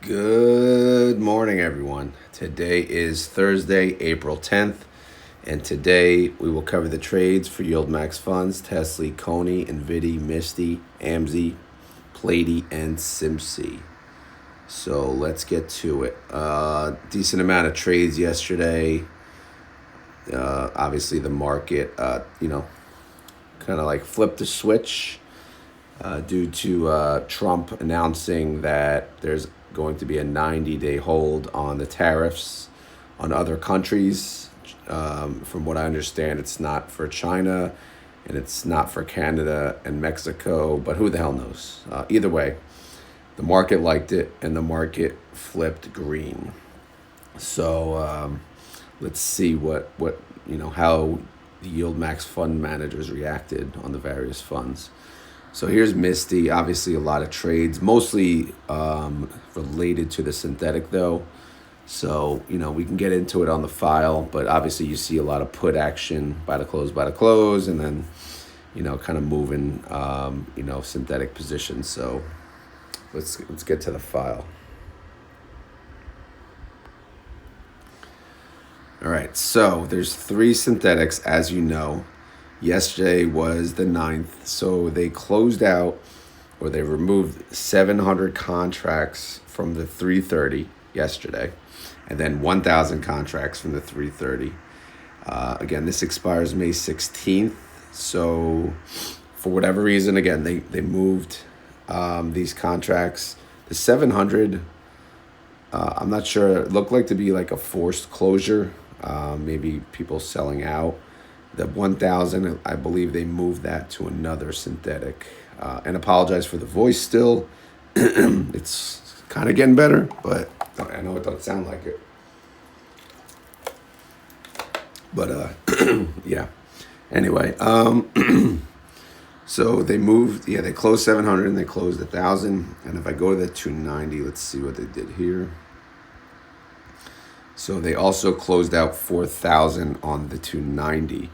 Good morning, everyone. Today is Thursday, April 10th, and today we will cover the trades for YieldMax funds, TSLY, CONY, NVDY, MSTY, Amzy, PLTY, and Simsy. So let's get to it. Decent amount of trades yesterday. Obviously, the market, kind of like flipped the switch due to Trump announcing that there's going to be a 90-day hold on the tariffs on other countries. From what I understand, it's not for China and it's not for Canada and Mexico, but who the hell knows? Either way, the market liked it and the market flipped green. So let's see how the YieldMax fund managers reacted on the various funds. So here's MSTY. Obviously, a lot of trades, mostly related to the synthetic, though. So, we can get into it on the file, but obviously you see a lot of put action, buy to close, and then, kind of moving, synthetic positions. So let's get to the file. All right, so there's 3 synthetics, as you know. Yesterday was the 9th, so they closed out, or they removed 700 contracts from the 330 yesterday, and then 1,000 contracts from the 330. Again, this expires May 16th, so for whatever reason, again, they moved these contracts. The 700, I'm not sure, it looked like to be like a forced closure, maybe people selling out. The 1,000, I believe they moved that to another synthetic. And apologize for the voice still. It's kind of getting better, but I know it doesn't sound like it. But yeah. Anyway, so they moved. Yeah, they closed 700 and they closed 1,000. And if I go to the 290, let's see what they did here. So they also closed out 4,000 on the 290.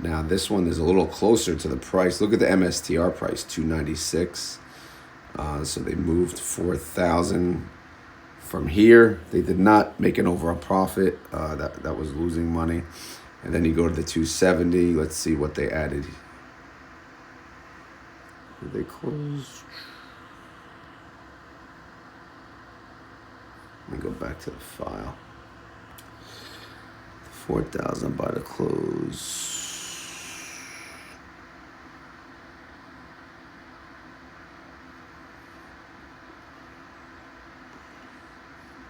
Now this one is a little closer to the price. Look at the MSTR price, 296. So they moved 4,000 from here. They did not make an overall profit. That was losing money. And then you go to the 270. Let's see what they added. Did they close? Let me go back to the file. 4,000 by the close.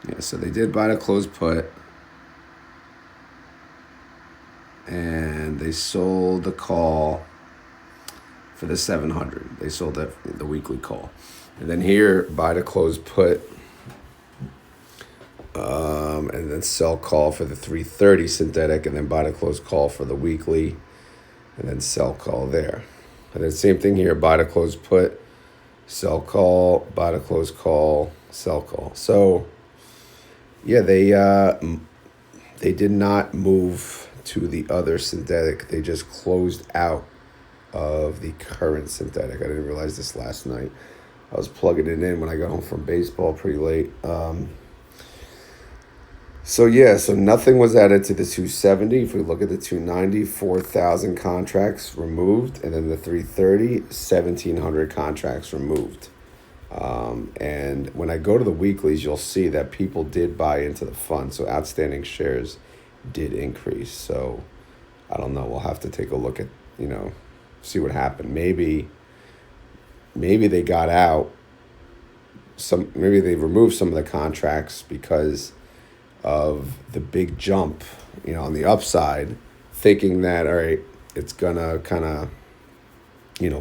Yeah, so they did buy the close put. And they sold the call for the 700. They sold the weekly call. And then here, buy the close put. And then sell call for the 330 synthetic, and then buy the close call for the weekly, and then sell call there. And then same thing here, buy the close put, sell call, buy the close call, sell call. So yeah, they did not move to the other synthetic. They just closed out of the current synthetic. I didn't realize this last night. I was plugging it in when I got home from baseball pretty late. So nothing was added to the 270. If we look at the 290, 4,000 contracts removed, and then the 330, 1,700 contracts removed. And when I go to the weeklies, you'll see that people did buy into the fund, so outstanding shares did increase. So I don't know. We'll have to take a look at, see what happened. Maybe they got out. Maybe they removed some of the contracts because of the big jump, on the upside, thinking that, all right, it's gonna kind of,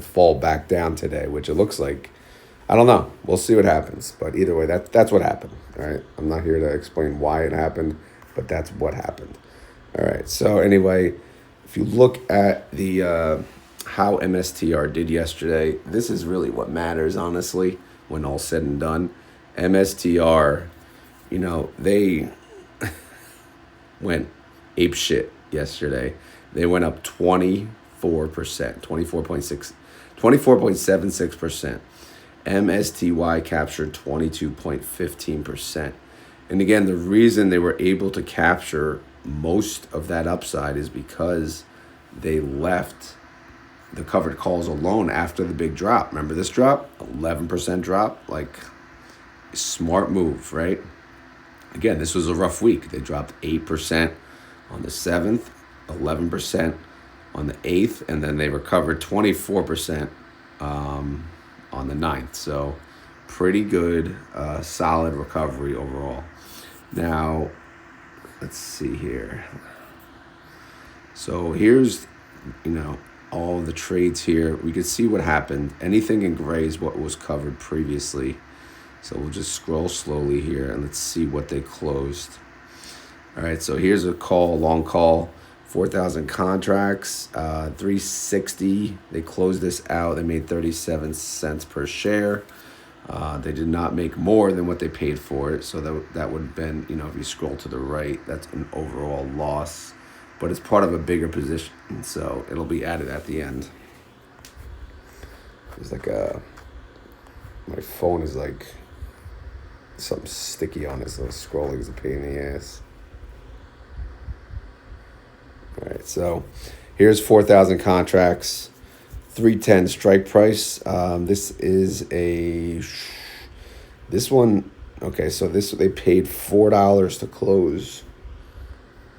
fall back down today, which it looks like. I don't know. We'll see what happens. But either way, that's what happened. All right. I'm not here to explain why it happened, but that's what happened. All right. So anyway, if you look at the how MSTR did yesterday, this is really what matters, honestly, when all's said and done. MSTR, they went ape shit yesterday. They went up 24%, 24.76%. MSTY captured 22.15%. And again, the reason they were able to capture most of that upside is because they left the covered calls alone after the big drop. Remember this drop? 11% drop. Like, smart move, right? Again, this was a rough week. They dropped 8% on the 7th, 11% on the 8th, and then they recovered 24% on the 9th. So pretty good, solid recovery overall. Now, let's see here. So here's, all the trades here. We could see what happened. Anything in gray is what was covered previously. So we'll just scroll slowly here and let's see what they closed. All right, so here's a call, long call, 4,000 contracts, 360. They closed this out. They made 37 cents per share. They did not make more than what they paid for it. So that would have been, if you scroll to the right, that's an overall loss. But it's part of a bigger position, so it'll be added at the end. There's my phone is like something sticky on it, so scrolling is a pain in the ass. All right, so here's 4,000 contracts, 310 strike price. This one, okay, so they paid $4 to close,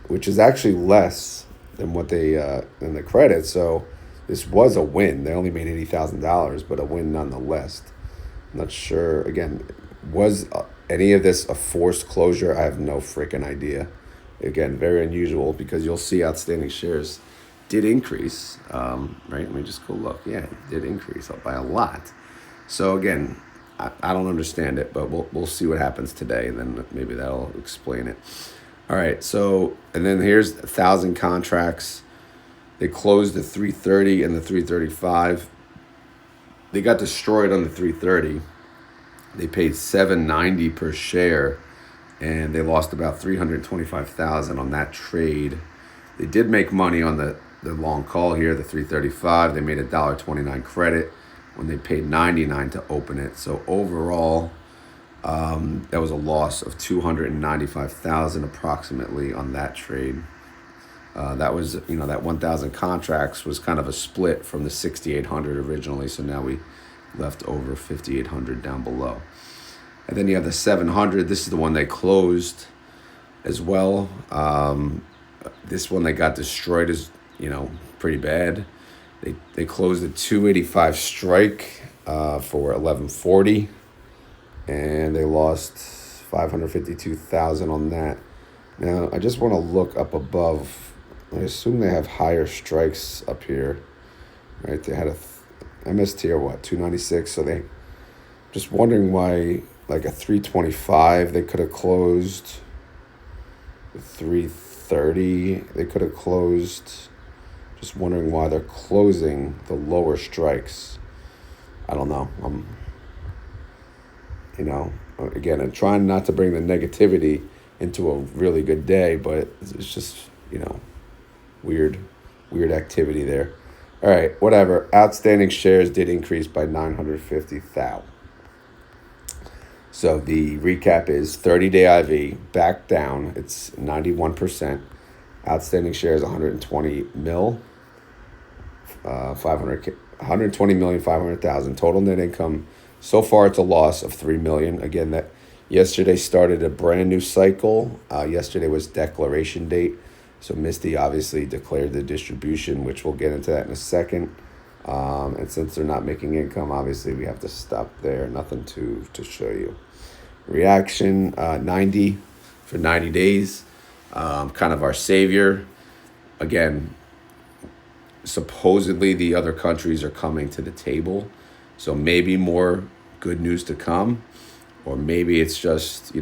which is actually less than what than the credit. So this was a win. They only made $80,000, but a win nonetheless. I'm not sure. Again, was any of this a forced closure? I have no freaking idea. Again, very unusual because you'll see outstanding shares did increase. Right? Let me just go look. Yeah, it did increase by a lot. So again, I don't understand it, but we'll see what happens today, and then maybe that'll explain it. All right, so, and then here's 1,000 contracts. They closed the 330 and the 335. They got destroyed on the 330. They paid $7.90 per share, and they lost about $325,000 on that trade. They did make money on the long call here, the 335. They made a $1.29 credit when they paid $99 to open it. So overall, that was a loss of $295,000 approximately on that trade. That was, that 1,000 contracts was kind of a split from the 6,800 originally. So now we left over 5,800 down below. And then you have the 700. This is the one they closed as well. This one they got destroyed as, pretty bad. They closed a 285 strike for 1140. And they lost $552,000 on that. Now, I just want to look up above. I assume they have higher strikes up here, right? They had a MSTR, 296. So they, just wondering why, like a 325, they could have closed. 330, they could have closed. Just wondering why they're closing the lower strikes. I don't know. Again, I'm trying not to bring the negativity into a really good day, but it's just, weird activity there. All right, whatever. Outstanding shares did increase by 950,000. So the recap is 30-day IV back down. It's 91%. Outstanding shares 120 mil, 120,500,000. Total net income. So far, it's a loss of $3 million. Again, that yesterday started a brand new cycle. Yesterday was declaration date. So Misty obviously declared the distribution, which we'll get into that in a second. And since they're not making income, obviously we have to stop there. Nothing to show you. Reaction, 90 for 90 days. Kind of our savior. Again, supposedly the other countries are coming to the table. So maybe more good news to come, or maybe it's just,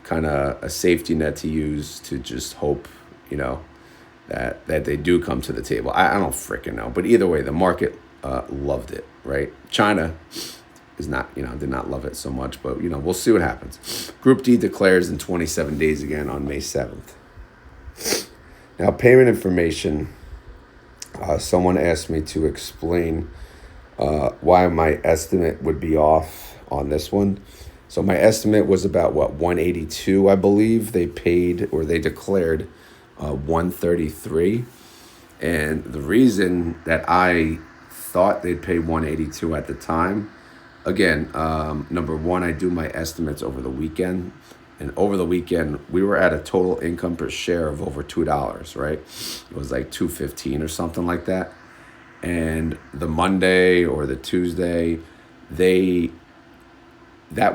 kind of a safety net to use to just hope, that they do come to the table. I don't freaking know. But either way, the market loved it, right? China is not, did not love it so much, but, we'll see what happens. Group D declares in 27 days again on May 7th. Now, payment information, someone asked me to explain Why my estimate would be off on this one. So my estimate was about what, 182, I believe. They paid, or they declared 133. And the reason that I thought they'd pay 182 at the time, again, number one, I do my estimates over the weekend. And over the weekend, we were at a total income per share of over $2, right? It was like $2.15 or something like that. And the Monday or the Tuesday, that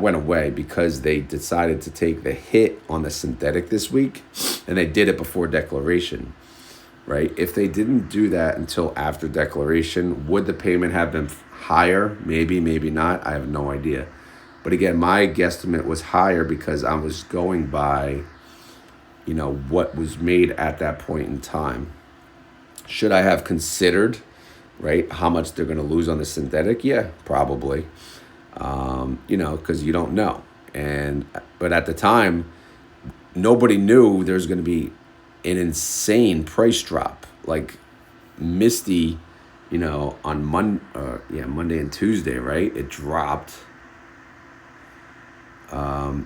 went away because they decided to take the hit on the synthetic this week, and they did it before declaration, right? If they didn't do that until after declaration, would the payment have been higher? Maybe, maybe not. I have no idea. But again, my guesstimate was higher because I was going by, what was made at that point in time. Should I have considered, right, how much they're going to lose on the synthetic? Yeah, probably. Because you don't know. But at the time, nobody knew there's going to be an insane price drop. Like MSTY, on Monday and Tuesday, right? It dropped to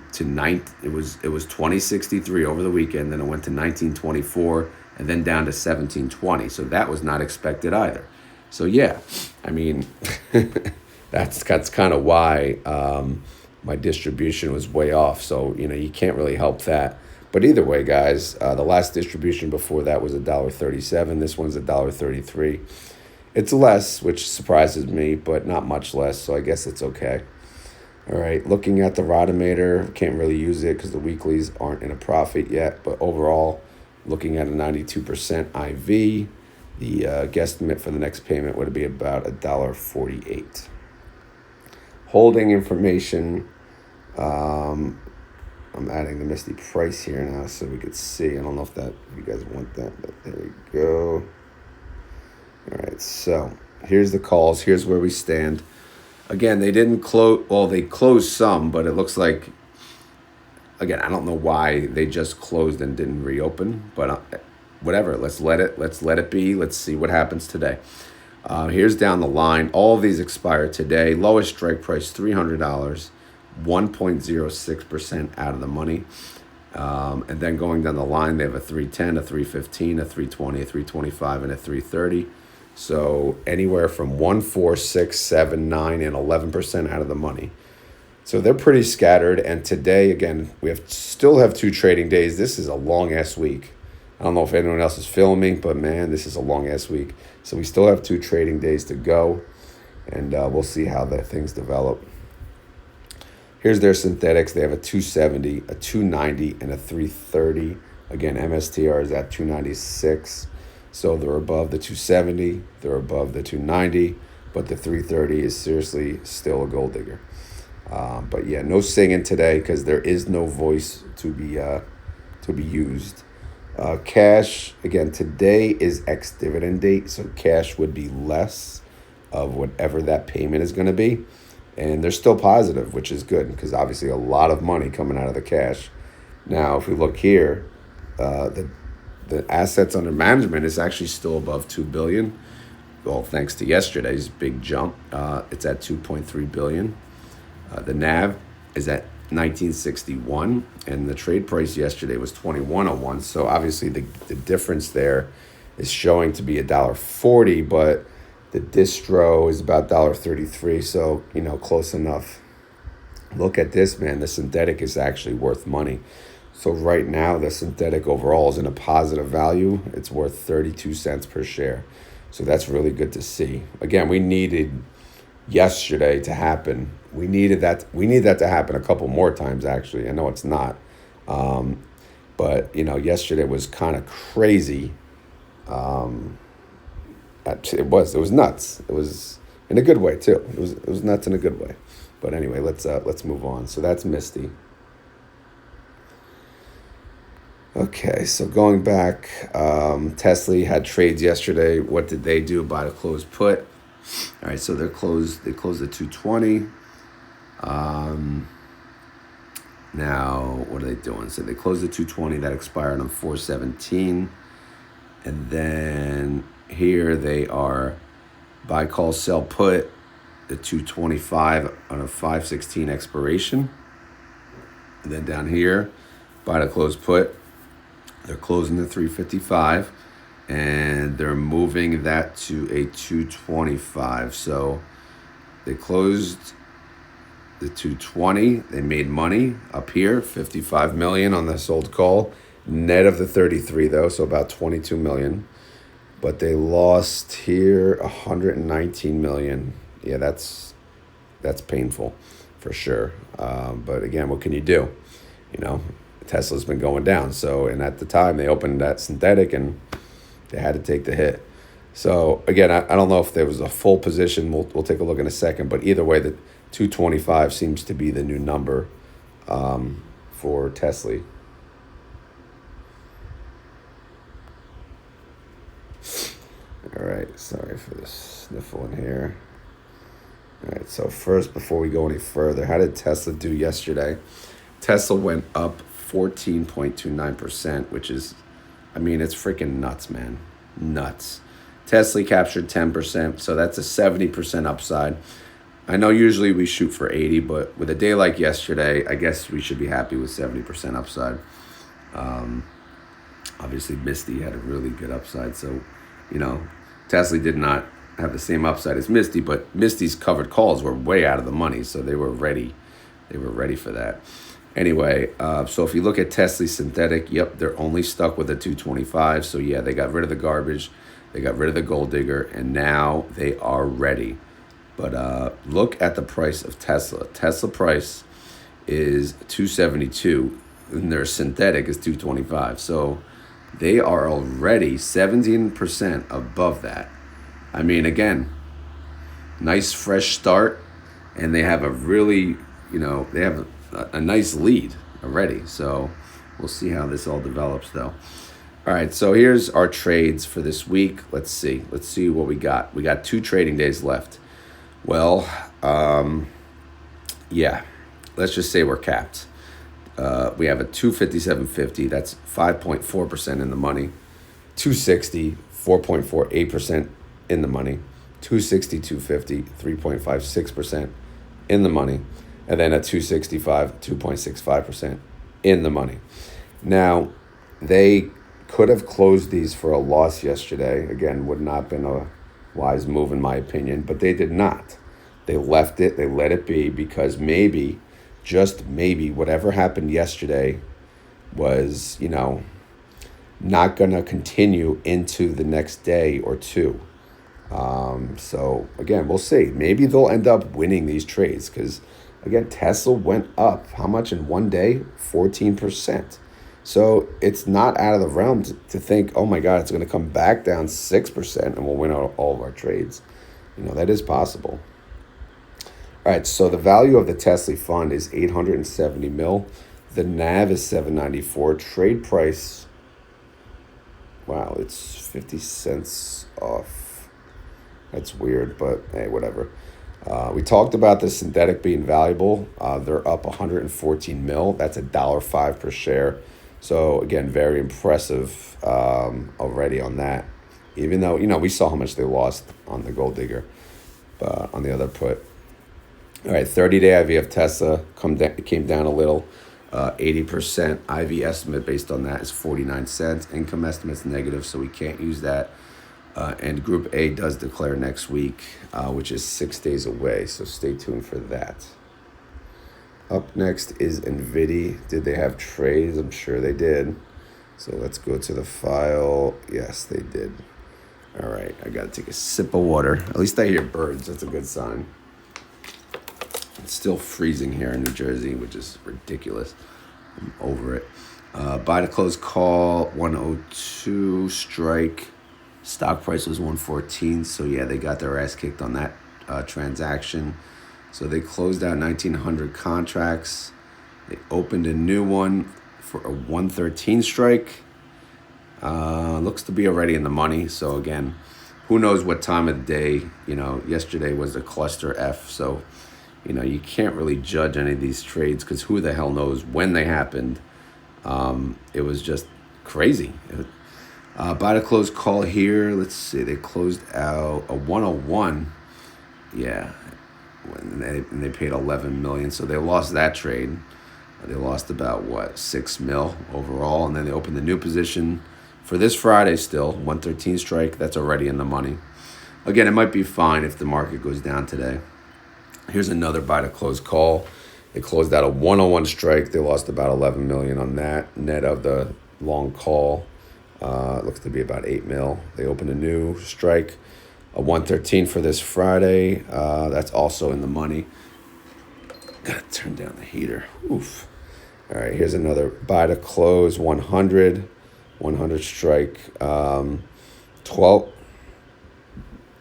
it was 2063 over the weekend, then it went to 1924, and then down to 1720. So that was not expected either. So yeah, I mean, that's kind of why my distribution was way off. So you can't really help that. But either way, guys, the last distribution before that was $1.37. This one's $1.33. It's less, which surprises me, but not much less. So I guess it's okay. All right, looking at the Rotometer, can't really use it because the weeklies aren't in a profit yet. But overall, looking at a 92% IV, the guesstimate for the next payment would be about $1.48. Holding information, I'm adding the MSTY price here now so we could see. I don't know if you guys want that, but there we go. All right, so here's the calls. Here's where we stand. Again, they didn't close. Well, they closed some, but it looks like, again, I don't know why they just closed and didn't reopen. But whatever. Let's let it be. Let's see what happens today. Here's down the line. All of these expire today. Lowest strike price $300, 1.06% out of the money. And then going down the line, they have a 310, a 315, a 320, a 325, and a 330. So anywhere from 1, 4, 6, 7, 9, and 11% out of the money. So they're pretty scattered. And today, again, we still have 2 trading days. This is a long-ass week. I don't know if anyone else is filming, but man, this is a long-ass week. So we still have 2 trading days to go, and we'll see how things develop. Here's their synthetics. They have a 270, a 290, and a 330. Again, MSTR is at 296. So they're above the 270, they're above the 290, but the 330 is seriously still a gold digger. But yeah, no singing today because there is no voice to be used. Cash, again, today is ex-dividend date, so cash would be less of whatever that payment is going to be. And they're still positive, which is good because obviously a lot of money coming out of the cash. Now, if we look here, the assets under management is actually still above $2 billion. Well, thanks to yesterday's big jump, it's at $2.3 billion. The NAV is at 1961, and the trade price yesterday was 2101. So obviously the difference there is showing to be $1.40, but the distro is about $1.33. So close enough. Look at this, man. The synthetic is actually worth money. So right now, the synthetic overall is in a positive value. It's worth 32 cents per share. So that's really good to see. Again, we needed yesterday to happen. We need that to happen a couple more times, actually. I know it's not. But, yesterday was kind of crazy. It was nuts. It was in a good way, too. It was nuts in a good way. But anyway, let's move on. So that's MSTY. Okay, so going back, TSLY had trades yesterday. What did they do? Buy the closed put. All right, so they closed at 220. Now, what are they doing? So they closed at 220. That expired on 417. And then here they are buy, call, sell, put. the 225 on a 516 expiration. And then down here, buy the close put, they're closing the 355 and they're moving that to a 225. So they closed the 220. They made money up here, 55 million on the sold call, net of the 33 though, so about 22 million. But they lost here 119 million. Yeah, that's painful for sure. But again, what can you do? You know, Tesla's been going down. So, and at the time they opened that synthetic and they had to take the hit. So again, I don't know if there was a full position. We'll take a look in a second. But either way, the 225 seems to be the new number for TSLY. All right, sorry for the sniffle in here. All right, so first, before we go any further, how did Tesla do yesterday? Tesla went up 14.29%, which is, I mean, it's freaking nuts, man. Nuts. TSLY captured 10%, so that's a 70% upside. I know usually we shoot for 80, but with a day like yesterday, I guess we should be happy with 70% upside. Obviously, MSTY had a really good upside, so, you know, TSLY did not have the same upside as MSTY, but MSTY's covered calls were way out of the money, so they were ready. They were ready for that. Anyway, so if you look at TSLY synthetic, yep, they're only stuck with a 225. So yeah, they got rid of the garbage, they got rid of the gold digger, and now they are ready. But look at the price of Tesla. Tesla price is 272, and their synthetic is 225. So they are already 17% above that. I mean, again, nice fresh start, and they have a really, you know, they have a nice lead already. So we'll see how this all develops though. All right, so here's our trades for this week. Let's see what we got. We got 2 trading days left. Well, yeah, let's just say we're capped. We have a 257.50, that's 5.4% in the money. 260, 4.48% in the money. 260.250, 3.56% in the money. And then a 265, 2.65% in the money. Now, they could have closed these for a loss yesterday. Again, would not have been a wise move in my opinion, but they did not. They left it, they let it be, because maybe, just maybe, whatever happened yesterday was, you know, not going to continue into the next day or two. So again, we'll see. Maybe they'll end up winning these trades because, again, Tesla went up how much in one day? 14%. So it's not out of the realm to think, oh my God, it's going to come back down 6% and we'll win all of our trades. You know, that is possible. All right, so the value of the TSLY fund is 870 mil. The NAV is 794. Trade price, wow, it's 50 cents off. That's weird, but hey, whatever. We talked about the synthetic being valuable. They're up 114 mil. That's $1.05 per share. So again, very impressive already on that. Even though, you know, we saw how much they lost on the gold digger, on the other put. All right, 30-day IV of Tesla came down a little. 80% IV estimate based on that is 49 cents. Income estimate's negative, so we can't use that. And Group A does declare next week, which is 6 days away. So stay tuned for that. Up next is Nvidi. Did they have trades? I'm sure they did. So let's go to the file. Yes, they did. All right, I got to take a sip of water. At least I hear birds. That's a good sign. It's still freezing here in New Jersey, which is ridiculous. I'm over it. Buy to close call, 102 strike. Stock price was 114. So yeah, they got their ass kicked on that transaction. So they closed out 1,900 contracts. They opened a new one for a 113 strike. Looks to be already in the money. So again, who knows what time of the day. You know, yesterday was a cluster F. So, you know, you can't really judge any of these trades because who the hell knows when they happened. It was just crazy. Buy to close call here. Let's see. They closed out a 101. Yeah. and they paid 11 million. So they lost that trade. They lost about what, 6 mil overall, and then they opened the new position for this Friday still 113 strike. That's already in the money. Again, it might be fine if the market goes down today. Here's another buy to close call. They closed out a 101 strike. They lost about 11 million on that net of the long call. It looks to be about 8 mil. They opened a new strike, a 113 for this Friday. That's also in the money. Gotta turn down the heater. Oof. All right, here's another buy to close 100 strike. 12.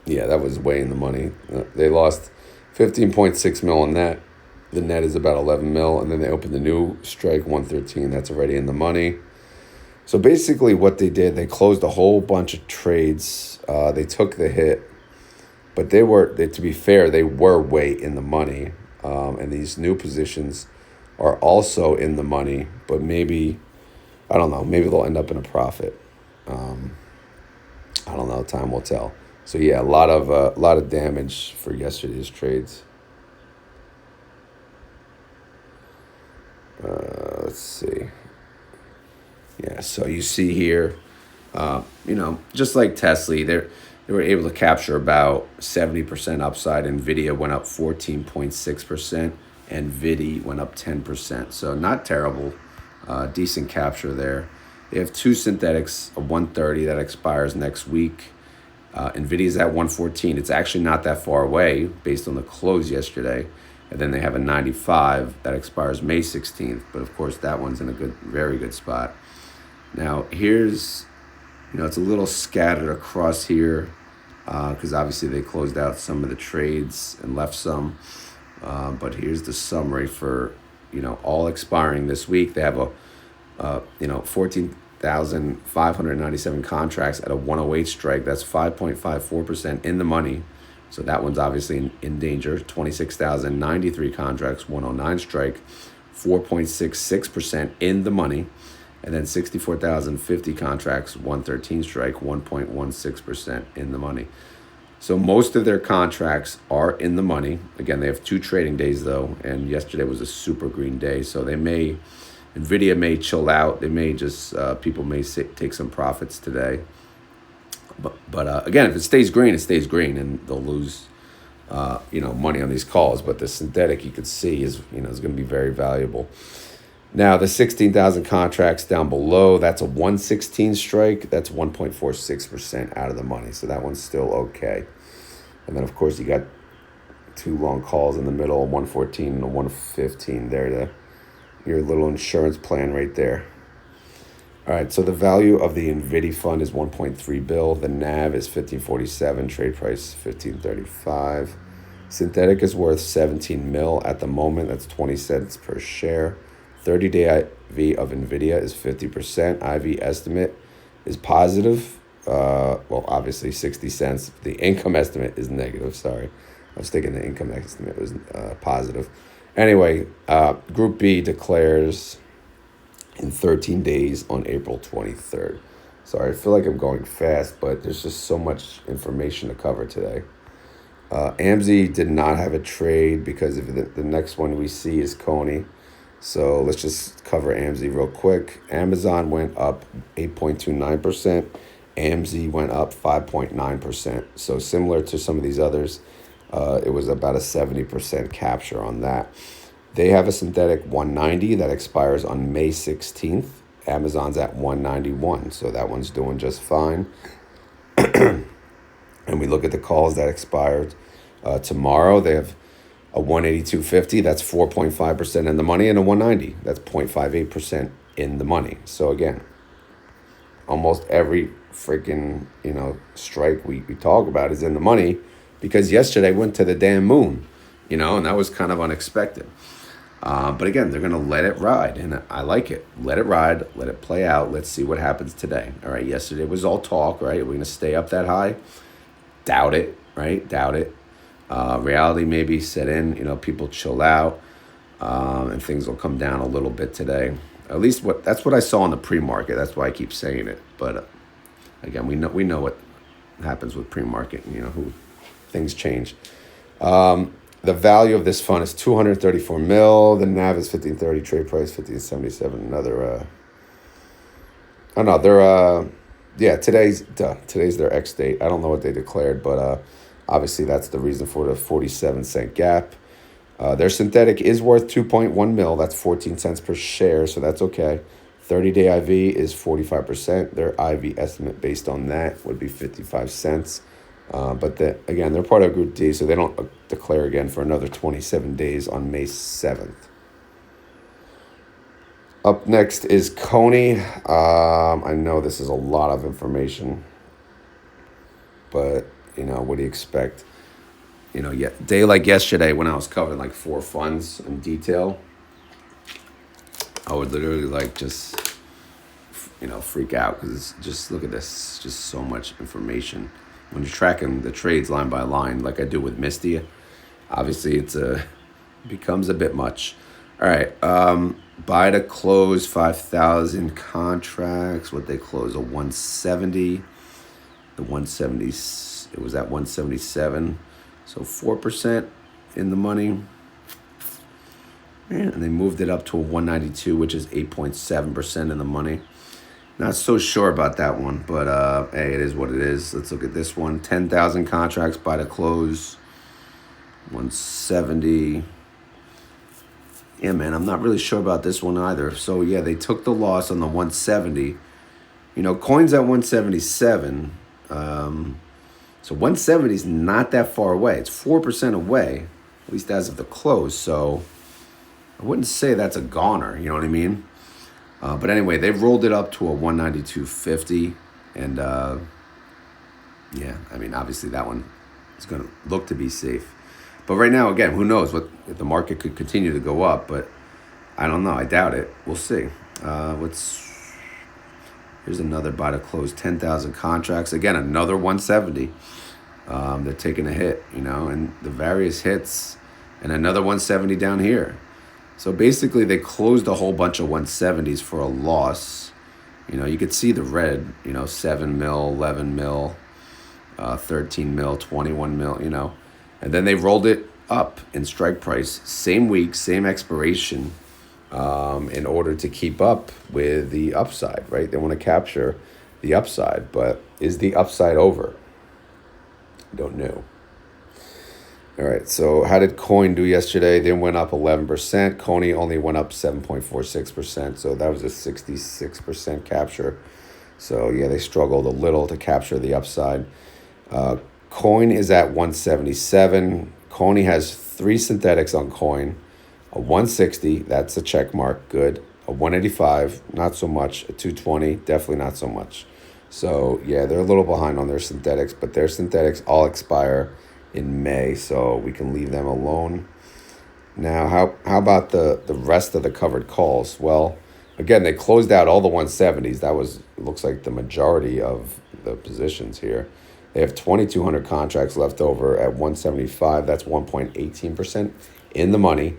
Yeah, that was way in the money. They lost 15.6 mil on that. The net is about 11 mil, and then they opened the new strike 113. That's already in the money. So basically what they did, they closed a whole bunch of trades. They took the hit, but to be fair, they were way in the money. And these new positions are also in the money, but maybe, I don't know, maybe they'll end up in a profit. I don't know, time will tell. So yeah, a lot of damage for yesterday's trades. Let's see. Yeah, so you see here, just like TSLY, they were able to capture about 70% upside. NVIDIA went up 14.6%, and NVDY went up 10%. So not terrible, decent capture there. They have two synthetics, a 130 that expires next week. NVIDIA's at 114. It's actually not that far away based on the close yesterday. And then they have a 95 that expires May 16th. But of course, that one's in a very good spot. Now, here's, it's a little scattered across here because obviously they closed out some of the trades and left some. But here's the summary for, all expiring this week. They have 14,597 contracts at a 108 strike. That's 5.54% in the money. So that one's obviously in danger. 26,093 contracts, 109 strike, 4.66% in the money. And then 64,050 contracts, 113 strike, 1.16% in the money. So most of their contracts are in the money. Again, they have 2 trading days though, and yesterday was a super green day. So NVIDIA may chill out. They may just, people may take some profits today. But again, if it stays green, it stays green, and they'll lose, money on these calls. But the synthetic, you could see, is going to be very valuable. Now, the 16,000 contracts down below, that's a 116 strike. That's 1.46% out of the money. So that one's still okay. And then, of course, you got 2 long calls in the middle, 114 and a 115 there. Your little insurance plan right there. All right, so the value of the NVIDY fund is 1.3 bill. The NAV is 1547. Trade price 1535. Synthetic is worth 17 mil at the moment. That's 20 cents per share. 30-day IV of NVIDIA is 50%. IV estimate is positive. Obviously 60 cents. The income estimate is negative. Sorry, I was thinking the income estimate was positive. Anyway, Group B declares in 13 days on April 23rd. Sorry, I feel like I'm going fast, but there's just so much information to cover today. Amzy did not have a trade because of the next one we see is Coney. So let's just cover Amzy real quick. Amazon went up 8.29%. Amzy went up 5.9%. So similar to some of these others, it was about a 70% capture on that. They have a synthetic 190 that expires on May 16th. Amazon's at 191, so that one's doing just fine. And we look at the calls that expired tomorrow. They have a 182.50, that's 4.5% in the money, and a 190, that's 0.58% in the money. So again, almost every freaking strike we talk about is in the money because yesterday went to the damn moon, and that was kind of unexpected. But again, they're going to let it ride, and I like it. Let it ride, let it play out. Let's see what happens today. All right, yesterday was all talk, right? We're going to stay up that high. Doubt it, right? Doubt it. Reality maybe set in, people chill out, and things will come down a little bit today. At least that's what I saw in the pre-market. That's why I keep saying it. But again, we know what happens with pre-market, who things change. The value of this fund is 234 mil. The NAV is 1530. Trade price 1577. Another. Oh no, they're. Yeah, today's their X date. I don't know what they declared, but obviously that's the reason for the 47-cent gap. Their synthetic is worth 2.1 mil. That's 14 cents per share, so that's okay. 30-day IV is 45%. Their IV estimate based on that would be 55 cents. But again, they're part of Group D, so they don't declare again for another 27 days on May 7th. Up next is Coney. I know this is a lot of information, but, what do you expect? Day like yesterday when I was covering like 4 funds in detail, I would literally just freak out because just look at this, just so much information. When you're tracking the trades line by line, like I do with MSTY, obviously it becomes a bit much. All right, buy to close 5,000 contracts. What they close a 170. The 170, it was at 177. So 4% in the money. And they moved it up to a 192, which is 8.7% in the money. Not so sure about that one, but hey, it is what it is. Let's look at this one. 10,000 contracts by the close. 170. Yeah, man, I'm not really sure about this one either. So, yeah, they took the loss on the 170. Coin's at 177. So 170 is not that far away. It's 4% away, at least as of the close. So I wouldn't say that's a goner, you know what I mean? But anyway, they've rolled it up to a 192.50. And, yeah, I mean, obviously that one is going to look to be safe. But right now, again, who knows? If the market could continue to go up, but I don't know. I doubt it. We'll see. Here's another buy to close 10,000 contracts. Again, another 170. They're taking a hit, and the various hits, and another 170 down here. So basically, they closed a whole bunch of 170s for a loss. You could see the red, 7 mil, 11 mil, 13 mil, 21 mil, And then they rolled it up in strike price, same week, same expiration, in order to keep up with the upside, right? They want to capture the upside, but is the upside over? Don't know. All right, so how did Coin do yesterday? They went up 11%. Coney only went up 7.46%, so that was a 66% capture. So, yeah, they struggled a little to capture the upside. Coin is at 177. Coney has 3 synthetics on Coin. A 160, that's a check mark, good. A 185, not so much. A 220, definitely not so much. So, yeah, they're a little behind on their synthetics, but their synthetics all expire in May, so we can leave them alone. Now, how about the rest of the covered calls? Well, again, they closed out all the 170s. That looks like the majority of the positions here. They have 2,200 contracts left over at 175. That's 1.18% in the money.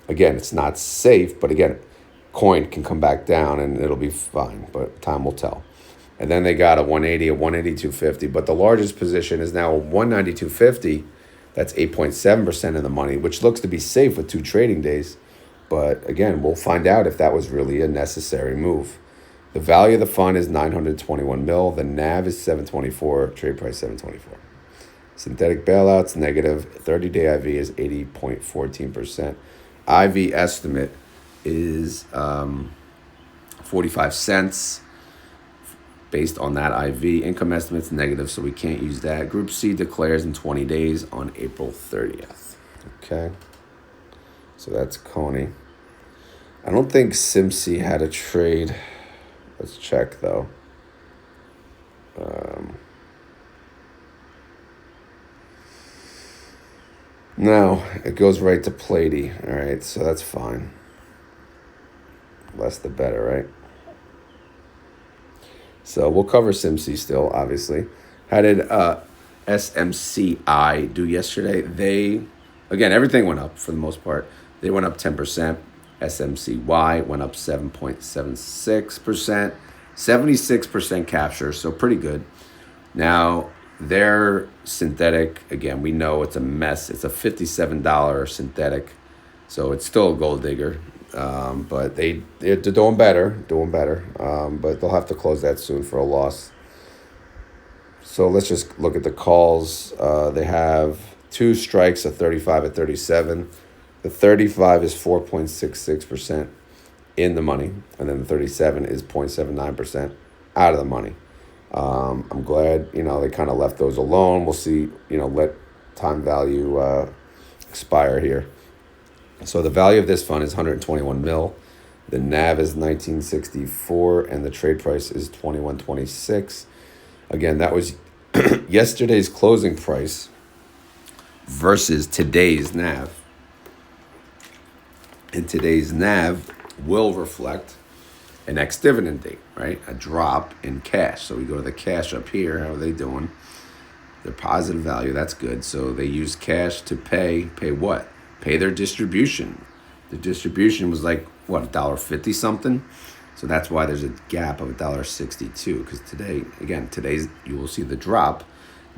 Again, it's not safe, but again, Coin can come back down and it'll be fine, but time will tell. And then they got a 180, a 182.50, but the largest position is now a 192.50. That's 8.7% in the money, which looks to be safe with 2 trading days. But again, we'll find out if that was really a necessary move. The value of the fund is 921 mil. The NAV is 724. Trade price 724. Synthetic bailouts negative. 30-day IV is 80.14%. IV estimate is 45 cents. Based on that IV, income estimate's negative, so we can't use that. Group C declares in 20 days on April 30th. Okay, so that's Coney. I don't think Simsy had a trade. Let's check, though. No, it goes right to PLTY. All right, so that's fine. Less the better, right? So we'll cover Simsy still, obviously. How did SMCI do yesterday? Again, everything went up for the most part. They went up 10%. SMCY went up 7.76%. 76% capture, so pretty good. Now, their synthetic, again, we know it's a mess. It's a $57 synthetic, so it's still a gold digger. But they're doing better, but they'll have to close that soon for a loss. So let's just look at the calls. They have two strikes, a 35 at 37. The 35 is 4.66% in the money, and then the 37 is 0.79% out of the money. I'm glad, they kind of left those alone. We'll see, let time value expire here. So the value of this fund is 121 mil. The NAV is 1964, and the trade price is 2126. Again, that was yesterday's closing price versus today's NAV. And today's NAV will reflect an ex-dividend date, right? A drop in cash. So we go to the cash up here. How are they doing? They're positive value. That's good. So they use cash to pay what? Pay their distribution. The distribution was like, what, $1.50 something? So that's why there's a gap of $1.62. Because today's you will see the drop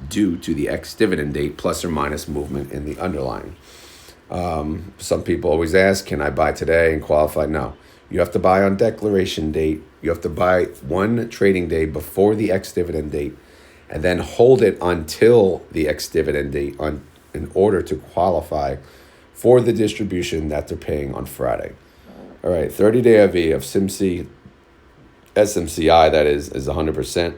due to the ex-dividend date plus or minus movement in the underlying. Some people always ask, can I buy today and qualify? No. You have to buy on declaration date. You have to buy one trading day before the ex-dividend date and then hold it until the ex-dividend date in order to qualify for the distribution that they're paying on Friday. All right, 30-day IV of Simsy, SMCI, that is 100%.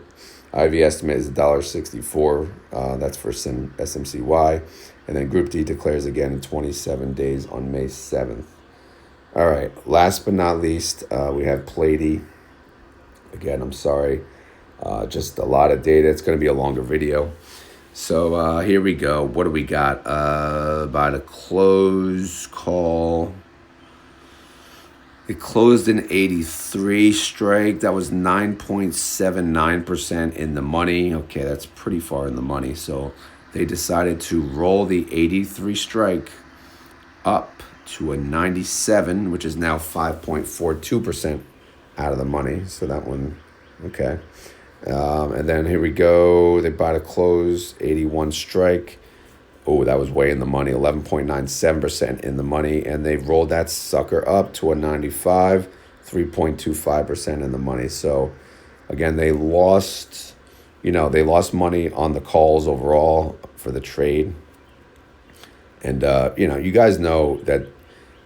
IV estimate is $1.64. That's for SMCY. And then Group D declares again in 27 days on May 7th. All right, last but not least, we have PLTY. Again, I'm sorry, just a lot of data. It's going to be a longer video. So here we go. What do we got? By the close call, it closed in 83 strike. That was 9.79% in the money. Okay, that's pretty far in the money. So they decided to roll the 83 strike up to a 97, which is now 5.42% out of the money. So that one, okay. And then here we go. They buy to close, 81 strike. Oh, that was way in the money, 11.97% in the money. And they rolled that sucker up to a 95, 3.25% in the money. So again, they lost money on the calls overall for the trade. And, you guys know that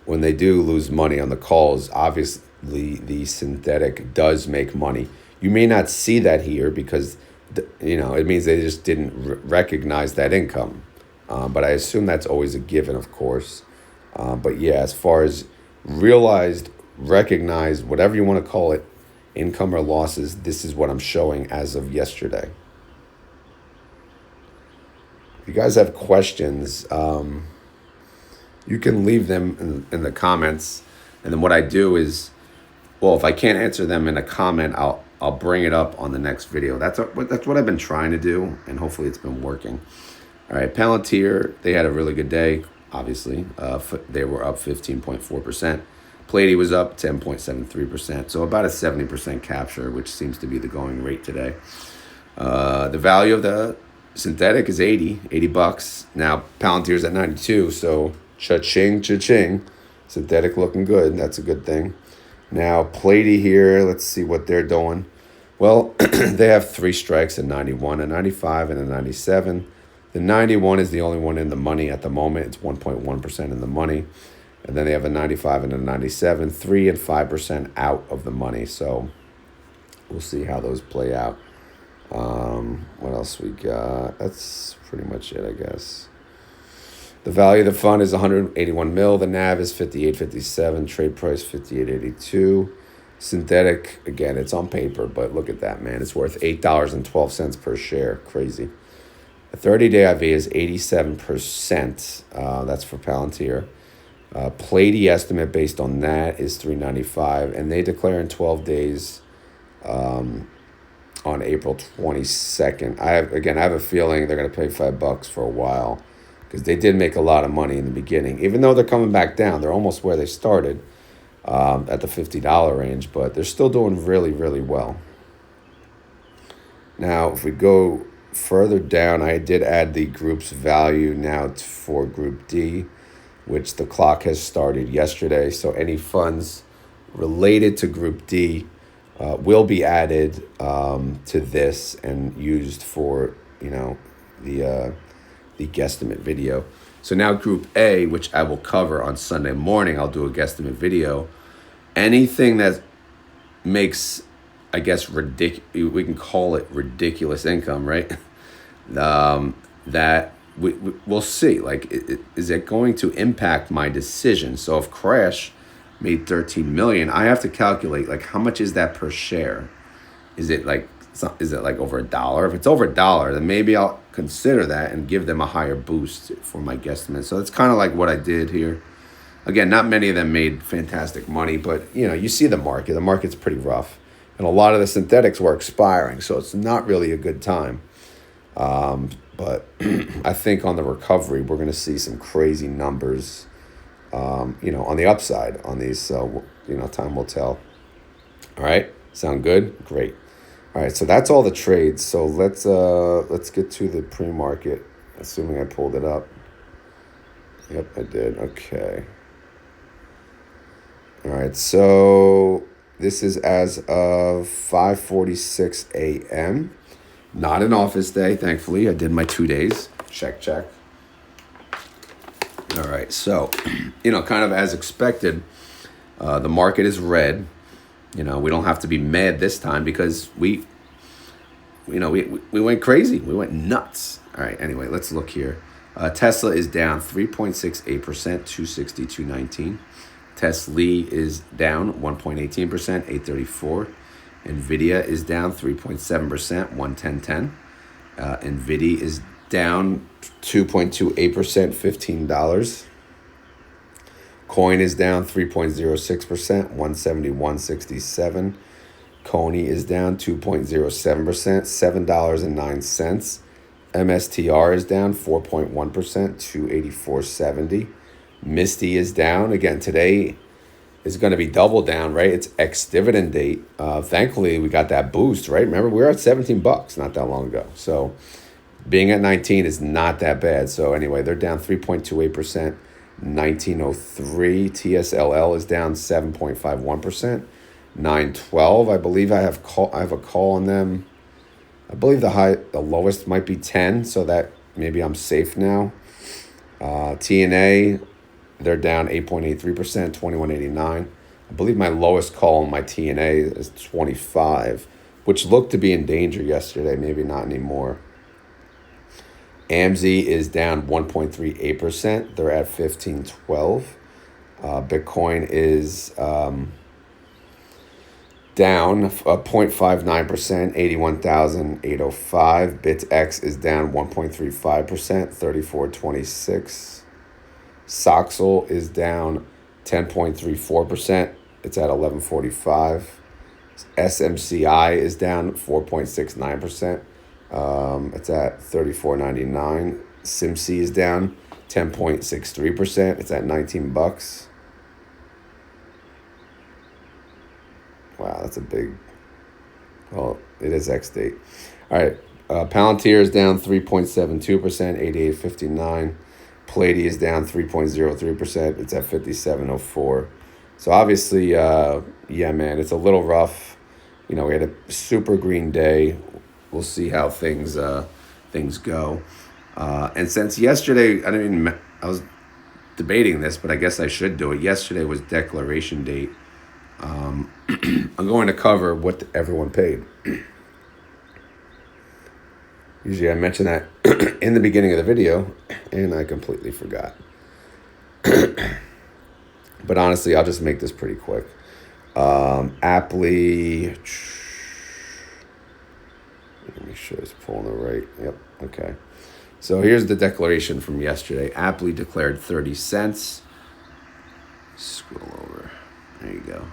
when they do lose money on the calls, obviously the synthetic does make money. You may not see that here because, it means they just didn't recognize that income. But I assume that's always a given, of course. But yeah, as far as realized, recognized, whatever you want to call it, income or losses, this is what I'm showing as of yesterday. If you guys have questions, you can leave them in the comments. And then what I do is, if I can't answer them in a comment, I'll bring it up on the next video. That's what I've been trying to do, and hopefully it's been working. All right, Palantir, they had a really good day, obviously. They were up 15.4%. PLTY was up 10.73%, so about a 70% capture, which seems to be the going rate today. The value of the synthetic is $80. Now, Palantir's at 92, so cha-ching. Synthetic looking good. That's a good thing. Now, PLTY here, let's see what they're doing. Well, they have three strikes, a 91, a 95, and a 97. The 91 is the only one in the money at the moment. It's 1.1% in the money. And then they have a 95 and a 97, 3 and 5% out of the money. So we'll see how those play out. What else we got? That's pretty much it, I guess. The value of the fund is 181 mil. The NAV is 58.57. Trade price 58.82. Synthetic, again, it's on paper, but look at that, man. It's worth $8.12 per share. Crazy. The 30-day IV is 87%. That's for Palantir. PLTY estimate based on that is 395, and they declare in 12 days on April 22nd. I have a feeling they're going to pay $5 for a while because they did make a lot of money in the beginning. Even though they're coming back down, they're almost where they started at the $50 range, but they're still doing really, really well. Now, if we go further down, I did add the group's value now for Group D, which the clock has started yesterday. So any funds related to Group D will be added to this and used for, the guesstimate video. So now Group A, which I will cover on Sunday morning, I'll do a guesstimate video. Anything that makes, I guess, we can call it ridiculous income, right? That we'll see. Like, is it going to impact my decision? So if Crash made 13 million, I have to calculate, like, how much is that per share? Is it like over $1? If it's over $1, then maybe I'll consider that and give them a higher boost for my guesstimate. So that's kind of like what I did here. Again, not many of them made fantastic money, but you see the market. The market's pretty rough, and a lot of the synthetics were expiring, so it's not really a good time. But I think on the recovery, we're going to see some crazy numbers, on the upside on these. So, time will tell. All right. Sound good? Great. All right. So that's all the trades. So let's get to the pre-market, assuming I pulled it up. Yep, I did. Okay. All right. So this is as of 5:46 a.m. Not an office day, thankfully. I did my 2 days. Check. All right, so, kind of as expected, the market is red. We don't have to be mad this time because we went crazy. We went nuts. All right, anyway, let's look here. Tesla is down 3.68%, 260.219. TSLY is down 1.18%, 834. NVIDIA is down 3.7%, 110.10. Nvidi is down 2.28%, $15. Coin is down 3.06%, 171.67. Coney is down 2.07%, $7.09. MSTR is down 4.1%, 284.70. MSTY is down again today. Is going to be double down, right? It's ex-dividend date. Thankfully, we got that boost, right? Remember, we were at $17 not that long ago. So being at 19 is not that bad. So anyway, they're down 3.28%, 1903. TSLY is down 7.51%, 912. I believe I have a call on them. I believe the lowest might be 10, so that maybe I'm safe now. TNA, they're down 8.83%, 21.89. I believe my lowest call on my TNA is 25, which looked to be in danger yesterday. Maybe not anymore. Amzy is down 1.38%. They're at 1512. Bitcoin is down 0.59%, 81,805. BitX is down 1.35%, 3426. Soxel is down 10.34%. It's at 1145. SMCI is down 4.69%. It's at 34.99. Simsy is down 10.63%. It's at $19. Wow, that's a big. Well, it is X date. All right. Palantir is down 3.72%, 88.59. PLTY is down 3.03%. It's at 57.04. So obviously, man, it's a little rough. We had a super green day. We'll see how things go. And since yesterday, I was debating this, but I guess I should do it. Yesterday was declaration date. I'm going to cover what everyone paid. Usually I mention that in the beginning of the video, and I completely forgot. But honestly, I'll just make this pretty quick. Aptly, let me make sure it's pulling the right. Yep, okay. So here's the declaration from yesterday. Aptly declared 30 cents. Scroll over. There you go.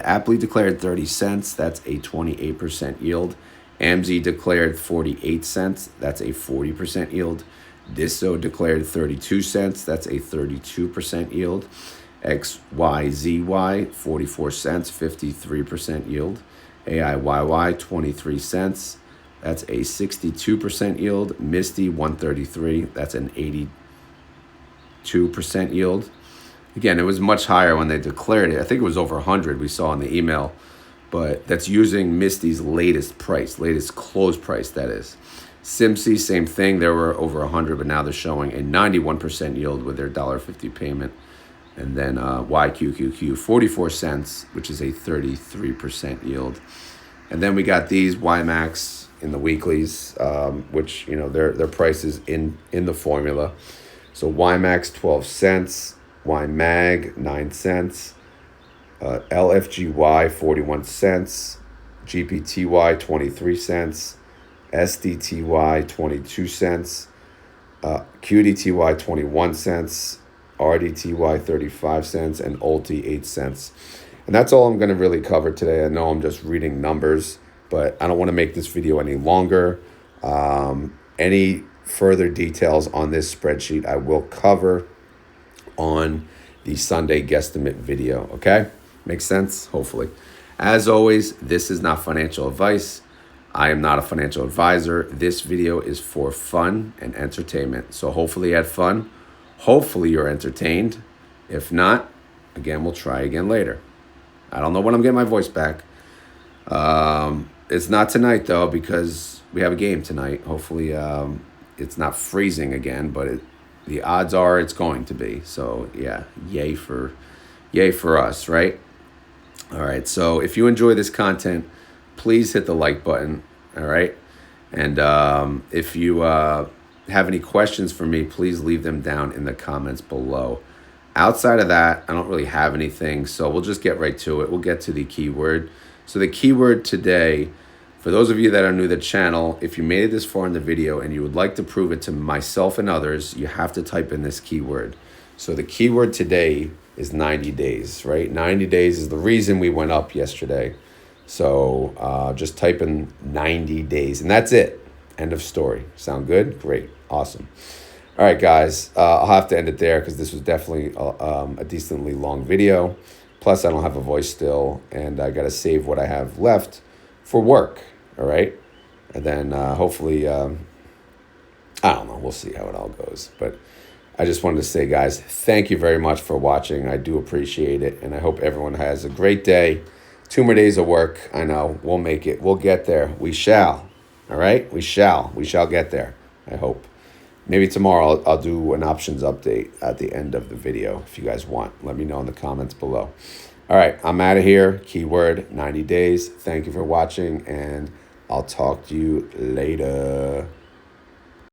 Aptly declared 30 cents. That's a 28% yield. Amzy declared 48 cents. That's a 40% yield. Disso declared 32 cents. That's a 32% yield. XYZY 44 cents, 53% yield. AIYY 23 cents. That's a 62% yield. MSTY 133. That's an 82% yield. Again, it was much higher when they declared it. I think it was over 100 we saw in the email. But that's using MSTY's latest price, latest close price, that is. Simsy, same thing. They were over 100, but now they're showing a 91% yield with their $1.50 payment. And then YQQQ, 44 cents, which is a 33% yield. And then we got these YieldMax in the weeklies, which, you know, their price is in the formula. So YieldMax 12 cents, YMAG 9 cents, LFGY 41 cents, GPTY 23 cents, SDTY 22 cents, QDTY 21 cents, RDTY 35 cents, and ULTI 8 cents. And that's all I'm going to really cover today. I know I'm just reading numbers, but I don't want to make this video any longer. Any further details on this spreadsheet I will cover on the Sunday guesstimate video, okay? Makes sense? Hopefully. As always, this is not financial advice. I am not a financial advisor. This video is for fun and entertainment. So hopefully you had fun. Hopefully you're entertained. If not, again, we'll try again later. I don't know when I'm getting my voice back. It's not tonight, though, because we have a game tonight. Hopefully it's not freezing again, but the odds are it's going to be. So, yeah, yay for us, right? All right, so if you enjoy this content, please hit the like button, all right? And if you have any questions for me, please leave them down in the comments below. Outside of that, I don't really have anything, so we'll just get right to it. We'll get to the keyword. So the keyword today, for those of you that are new to the channel, if you made it this far in the video and you would like to prove it to myself and others, you have to type in this keyword. So the keyword today is 90 days, right? 90 days is the reason we went up yesterday. So just type in 90 days, and that's it. End of story. Sound good? Great. Awesome. All right, guys. I'll have to end it there because this was definitely a decently long video. Plus, I don't have a voice still, and I got to save what I have left for work, all right? And then hopefully, I don't know. We'll see how it all goes. But I just wanted to say, guys, thank you very much for watching. I do appreciate it, and I hope everyone has a great day. 2 more days of work. I know. We'll make it. We'll get there. We shall. All right? We shall. We shall get there, I hope. Maybe tomorrow I'll do an options update at the end of the video if you guys want. Let me know in the comments below. All right, I'm out of here. Keyword 90 days. Thank you for watching, and I'll talk to you later.